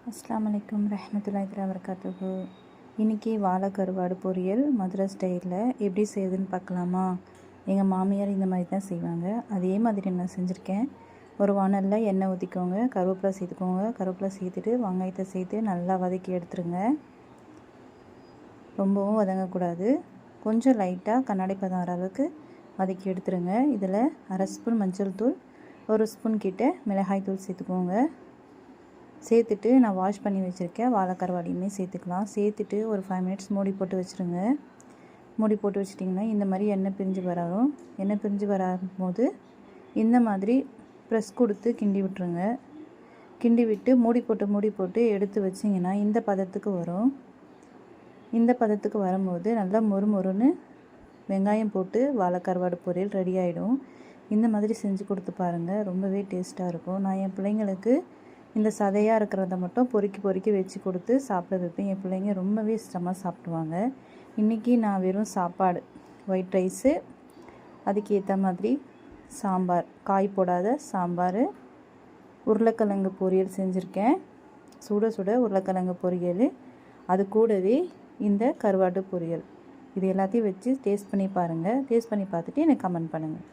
அஸ்ஸலாமு அலைக்கும் ரஹ்மத்துல்லாஹி வபரகாத்துஹு. இன்றைக்கி வாழை கருவாடு பொரியல் மதுரை ஸ்டைலில் எப்படி செய்யுதுன்னு பார்க்கலாமா? எங்கள் மாமியார் இந்த மாதிரி தான் செய்வாங்க. அதே மாதிரி நான் செஞ்சுருக்கேன். ஒரு வானலில் எண்ணெய் ஊற்றிக்கோங்க, கருவேப்பிலை சேர்த்துக்கோங்க. கருவேப்பிலை சேர்த்துட்டு வெங்காயத்தை சேர்த்து நல்லா வதக்கி எடுத்துருங்க. ரொம்பவும் வதங்கக்கூடாது, கொஞ்சம் லைட்டாக கண்ணாடி பதம் வர அளவுக்கு வதக்கி எடுத்துருங்க. இதில் 1/2 ஸ்பூன் மஞ்சள் தூள், 1 ஸ்பூன் கிட்ட மிளகாய் தூள் சேர்த்துக்கோங்க. சேர்த்துட்டு நான் வாஷ் பண்ணி வச்சுருக்கேன் வாழை கருவாடியுமே சேர்த்துக்கலாம். சேர்த்துட்டு ஒரு 5 மினிட்ஸ் மூடி போட்டு வச்சுருங்க. மூடி போட்டு வச்சிட்டிங்கன்னா இந்த மாதிரி எண்ணெய் பிரிஞ்சு வரும். எண்ணெய் பிரிஞ்சு வரும்போது இந்த மாதிரி ப்ரெஸ் கொடுத்து கிண்டி விட்டுருங்க. கிண்டி விட்டு மூடி போட்டு எடுத்து வச்சிங்கன்னா இந்த பதத்துக்கு வரும். இந்த பதத்துக்கு வரும்போது நல்லா மொறுமொறுன்னு வெங்காயம் போட்டு வாழை கருவாடு பொரியல் ரெடி ஆகிடும். இந்த மாதிரி செஞ்சு கொடுத்து பாருங்கள், ரொம்பவே டேஸ்ட்டாக இருக்கும். நான் என் பிள்ளைங்களுக்கு இந்த சதையாக இருக்கிறத மட்டும் பொறுக்கி வச்சு கொடுத்து சாப்பிட வைப்பேன். என் பிள்ளைங்க ரொம்பவே இஷ்டமாக சாப்பிடுவாங்க. இன்றைக்கி நான் வெறும் சாப்பாடு, ஒயிட் ரைஸு, அதுக்கு ஏற்ற மாதிரி சாம்பார், காய் போடாத சாம்பார், உருளைக்கிழங்கு பொரியல் செஞ்சுருக்கேன். சுட சுட உருளைக்கிழங்கு பொரியல், அது கூடவே இந்த கருவாட்டு பொரியல். இது எல்லாத்தையும் வச்சு டேஸ்ட் பண்ணி பாருங்கள். டேஸ்ட் பண்ணி பார்த்துட்டு எனக்கு கமெண்ட் பண்ணுங்கள்.